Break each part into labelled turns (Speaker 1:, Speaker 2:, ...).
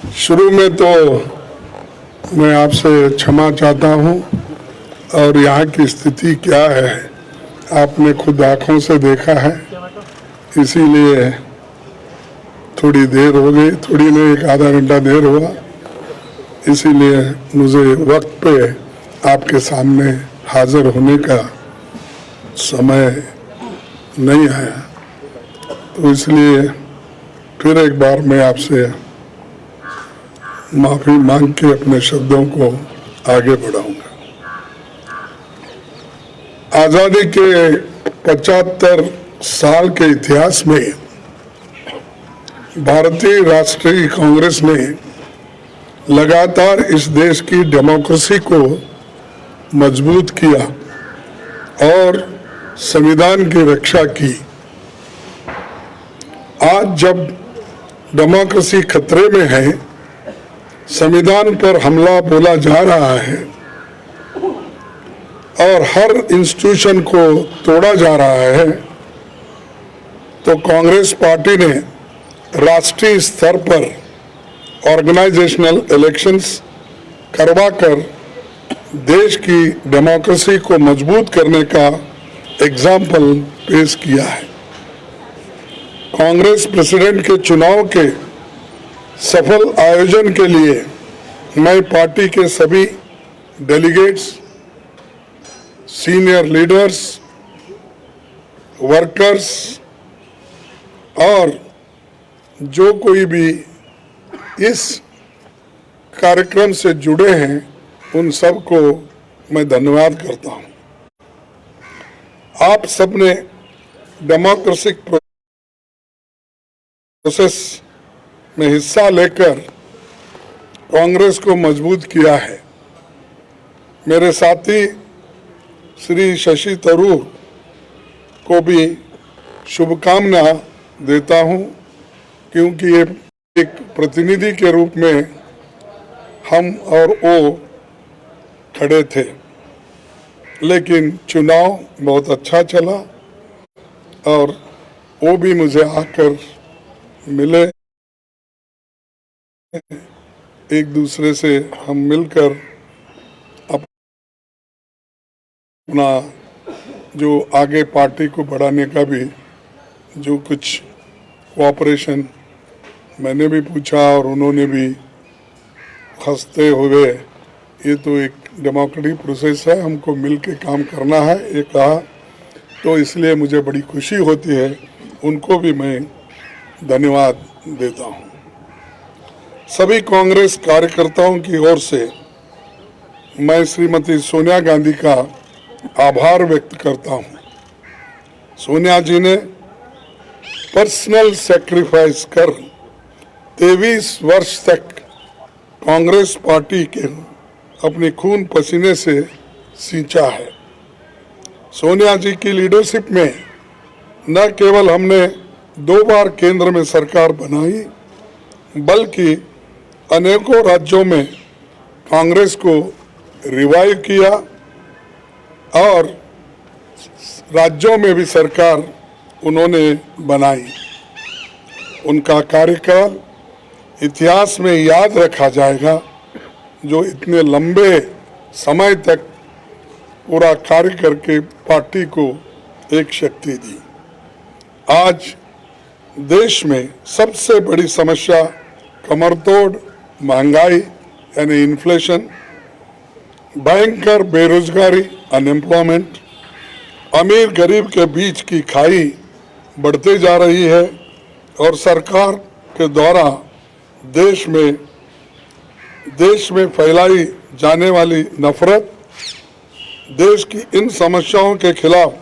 Speaker 1: शुरू में तो मैं आपसे क्षमा चाहता हूं और यहाँ की स्थिति क्या है आपने खुद आंखों से देखा है, इसीलिए थोड़ी देर हो गई, थोड़ी नहीं एक आधा घंटा देर हुआ, इसीलिए मुझे वक्त पे आपके सामने हाजिर होने का समय नहीं आया। तो इसलिए फिर एक बार मैं आपसे माफी मांग के अपने शब्दों को आगे बढ़ाऊंगा। आजादी के 75 साल के इतिहास में भारतीय राष्ट्रीय कांग्रेस ने लगातार इस देश की डेमोक्रेसी को मजबूत किया और संविधान की रक्षा की। आज जब डेमोक्रेसी खतरे में है, संविधान पर हमला बोला जा रहा है और हर इंस्टीट्यूशन को तोड़ा जा रहा है, तो कांग्रेस पार्टी ने राष्ट्रीय स्तर पर ऑर्गेनाइजेशनल इलेक्शंस करवाकर देश की डेमोक्रेसी को मजबूत करने का एग्जाम्पल पेश किया है। कांग्रेस प्रेसिडेंट के चुनाव के सफल आयोजन के लिए मैं पार्टी के सभी डेलीगेट्स, सीनियर लीडर्स, वर्कर्स और जो कोई भी इस कार्यक्रम से जुड़े हैं उन सबको मैं धन्यवाद करता हूं। आप सबने डेमोक्रेटिक प्रोसेस में हिस्सा लेकर कांग्रेस को मजबूत किया है। मेरे साथी श्री शशि थरूर को भी शुभकामना देता हूं, क्योंकि ये एक प्रतिनिधि के रूप में हम और वो खड़े थे, लेकिन चुनाव बहुत अच्छा चला और वो भी मुझे आकर मिले। एक दूसरे से हम मिलकर अपना जो आगे पार्टी को बढ़ाने का भी जो कुछ कोऑपरेशन मैंने भी पूछा और उन्होंने भी हंसते हुए, ये तो एक डेमोक्रेटिक प्रोसेस है, हमको मिल के काम करना है, ये कहा। तो इसलिए मुझे बड़ी खुशी होती है, उनको भी मैं धन्यवाद देता हूँ। सभी कांग्रेस कार्यकर्ताओं की ओर से मैं श्रीमती सोनिया गांधी का आभार व्यक्त करता हूं। सोनिया जी ने पर्सनल सैक्रिफाइस कर 23 वर्ष तक कांग्रेस पार्टी के अपने खून पसीने से सींचा है। सोनिया जी की लीडरशिप में न केवल हमने 2 बार केंद्र में सरकार बनाई, बल्कि अनेकों राज्यों में कांग्रेस को रिवाइव किया और राज्यों में भी सरकार उन्होंने बनाई। उनका कार्यकाल इतिहास में याद रखा जाएगा, जो इतने लंबे समय तक पूरा कार्य करके पार्टी को एक शक्ति दी। आज देश में सबसे बड़ी समस्या कमरतोड़ महंगाई यानी इन्फ्लेशन, भयंकर बेरोजगारी अनएम्प्लॉयमेंट, अमीर गरीब के बीच की खाई बढ़ते जा रही है और सरकार के द्वारा देश में फैलाई जाने वाली नफरत। देश की इन समस्याओं के खिलाफ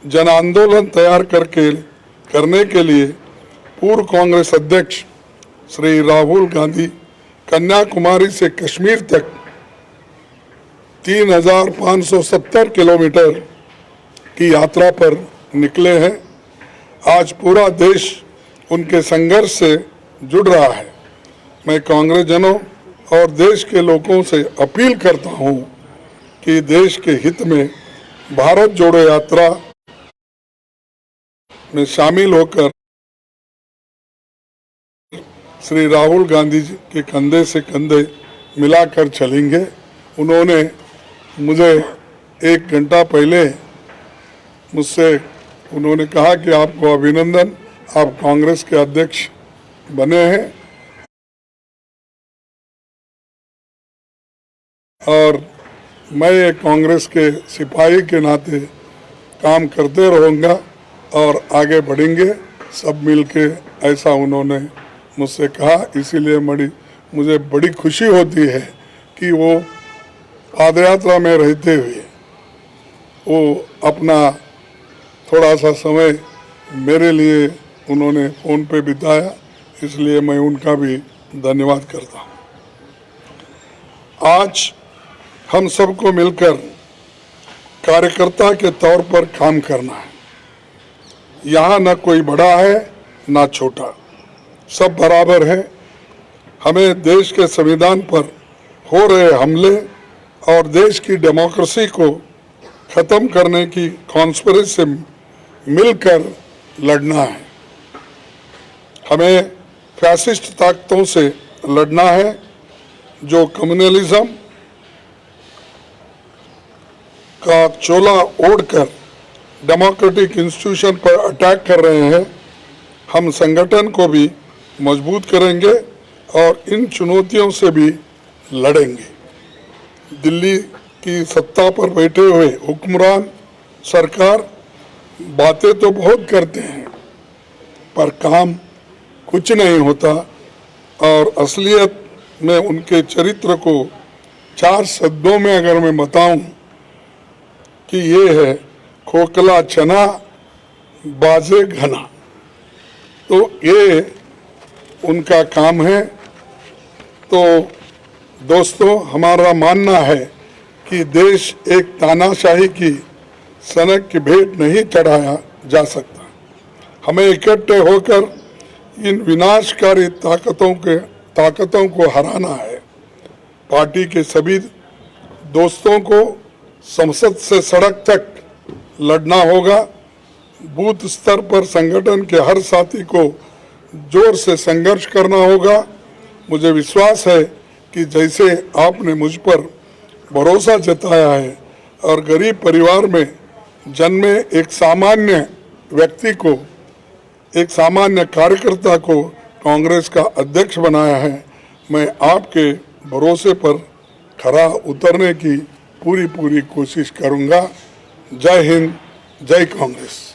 Speaker 1: जन आंदोलन तैयार करने के लिए पूर्व कांग्रेस अध्यक्ष श्री राहुल गांधी कन्याकुमारी से कश्मीर तक 3570 किलोमीटर की यात्रा पर निकले हैं। आज पूरा देश उनके संघर्ष से जुड़ रहा है। मैं कांग्रेस जनों और देश के लोगों से अपील करता हूं कि देश के हित में भारत जोड़ो यात्रा में शामिल होकर श्री राहुल गांधी जी के कंधे से कंधे मिलाकर चलेंगे। उन्होंने मुझे 1 घंटा पहले मुझसे उन्होंने कहा कि आपको अभिनंदन, आप कांग्रेस के अध्यक्ष बने हैं और मैं एक कांग्रेस के सिपाही के नाते काम करते रहूँगा और आगे बढ़ेंगे सब मिलके, ऐसा उन्होंने मुझसे कहा। इसीलिए मुझे बड़ी खुशी होती है कि वो पादयात्रा में रहते हुए वो अपना थोड़ा सा समय मेरे लिए उन्होंने फ़ोन पे बिताया, इसलिए मैं उनका भी धन्यवाद करता हूँ। आज हम सबको मिलकर कार्यकर्ता के तौर पर काम करना है। यहाँ न कोई बड़ा है न छोटा, सब बराबर है। हमें देश के संविधान पर हो रहे हमले और देश की डेमोक्रेसी को ख़त्म करने की कॉन्स्पिरेसी से मिलकर लड़ना है। हमें फैसिस्ट ताकतों से लड़ना है जो कम्युनलिज्म का चोला ओढ़कर डेमोक्रेटिक इंस्टीट्यूशन पर अटैक कर रहे हैं। हम संगठन को भी मजबूत करेंगे और इन चुनौतियों से भी लड़ेंगे। दिल्ली की सत्ता पर बैठे हुए हुक्मरान सरकार बातें तो बहुत करते हैं पर काम कुछ नहीं होता और असलियत में उनके चरित्र को 4 शब्दों में अगर मैं बताऊं कि ये है खोखला चना बाजे घना, तो ये उनका काम है। तो दोस्तों, हमारा मानना है कि देश एक तानाशाही की सनक की भेंट नहीं चढ़ाया जा सकता। हमें इकट्ठे होकर इन विनाशकारी ताकतों को हराना है। पार्टी के सभी दोस्तों को संसद से सड़क तक लड़ना होगा। बूथ स्तर पर संगठन के हर साथी को जोर से संघर्ष करना होगा। मुझे विश्वास है कि जैसे आपने मुझ पर भरोसा जताया है और गरीब परिवार में जन्मे एक सामान्य व्यक्ति को, एक सामान्य कार्यकर्ता को कांग्रेस का अध्यक्ष बनाया है, मैं आपके भरोसे पर खरा उतरने की पूरी कोशिश करूंगा। जय हिंद, जय कांग्रेस।